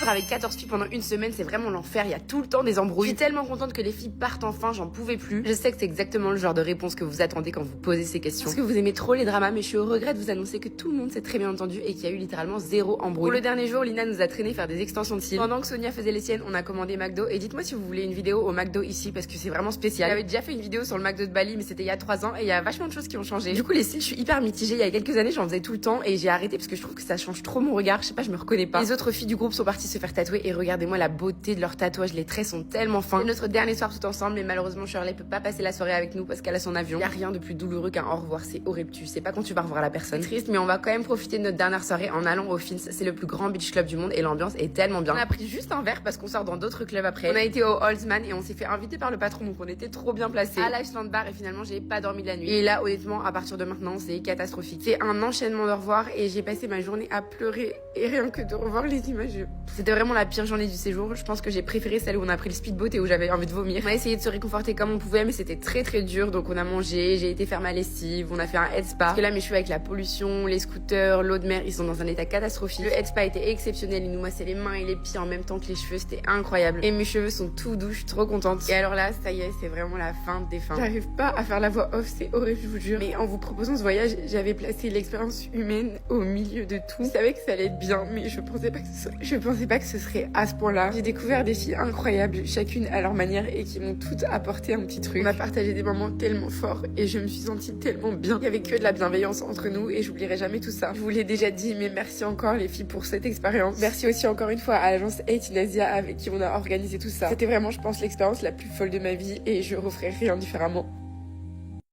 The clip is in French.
Vivre avec 14 filles pendant une semaine, c'est vraiment l'enfer, il y a tout le temps des embrouilles. Je suis tellement contente que les filles partent enfin, j'en pouvais plus. Je sais que c'est exactement le genre de réponse que vous attendez quand vous posez ces questions. Parce que vous aimez trop les dramas, mais je suis au regret de vous annoncer que tout le monde s'est très bien entendu et qu'il y a eu littéralement zéro embrouille. Pour le dernier jour, Lina nous a traîné faire des extensions de cils. Pendant que Sonia faisait les siennes, on a commandé McDo. Et dites-moi si vous voulez une vidéo au McDo ici, parce que c'est vraiment spécial. J'avais déjà fait une vidéo sur le McDo de Bali, mais c'était il y a 3 ans et il y a vachement de choses qui ont changé. Du coup, les cils, je suis hyper mitigée. Il y a quelques années, j'en faisais tout le temps et j'ai arrêté parce que je trouve que ça change trop mon regard. Je sais pas, je me reconnais pas. Les autres filles du groupe sont parties se faire tatouer et regardez-moi la beauté de leurs tatouages. Les traits sont tellement fins. C'est notre dernier soir tout ensemble, mais malheureusement Shirley peut pas passer la soirée avec nous parce qu'elle a son avion. Y a rien de plus douloureux qu'un au revoir, c'est horrible. Tu sais pas quand tu vas revoir la personne. C'est triste, mais on va quand même profiter de notre dernière soirée en allant au Fins. C'est le plus grand beach club du monde et l'ambiance est tellement bien. On a pris juste un verre parce qu'on sort dans d'autres clubs après. On a été au Holzman et on s'est fait inviter par le patron, donc on était trop bien placés. À l'Iceland Bar et finalement j'ai pas dormi de la nuit. Et là honnêtement, à partir de maintenant, c'est catastrophique. C'est un enchaînement de revoir et j'ai passé ma journée à pleurer et rien que de revoir les images. C'était vraiment la pire journée du séjour. Je pense que j'ai préféré celle où on a pris le speedboat et où j'avais envie de vomir. On a essayé de se réconforter comme on pouvait, mais c'était très dur. Donc on a mangé, j'ai été faire ma lessive, on a fait un head spa. Parce que là mes cheveux avec la pollution, les scooters, l'eau de mer, ils sont dans un état catastrophique. Le head spa était exceptionnel, il nous massait les mains et les pieds en même temps que les cheveux, c'était incroyable. Et mes cheveux sont tout doux, je suis trop contente. Et alors là, ça y est, c'est vraiment la fin des fins. J'arrive pas à faire la voix off, c'est horrible, je vous jure. Mais en vous proposant ce voyage, j'avais placé l'expérience humaine au milieu de tout. Je savais que ça allait être bien, mais je pensais pas que ce serait à ce point-là. J'ai découvert des filles incroyables, chacune à leur manière et qui m'ont toutes apporté un petit truc. On a partagé des moments tellement forts et je me suis sentie tellement bien. Il y avait que de la bienveillance entre nous et j'oublierai jamais tout ça. Je vous l'ai déjà dit, mais merci encore les filles pour cette expérience. Merci aussi encore une fois à l'agence 8 in Asia avec qui on a organisé tout ça. C'était vraiment, je pense, l'expérience la plus folle de ma vie et je referai rien différemment.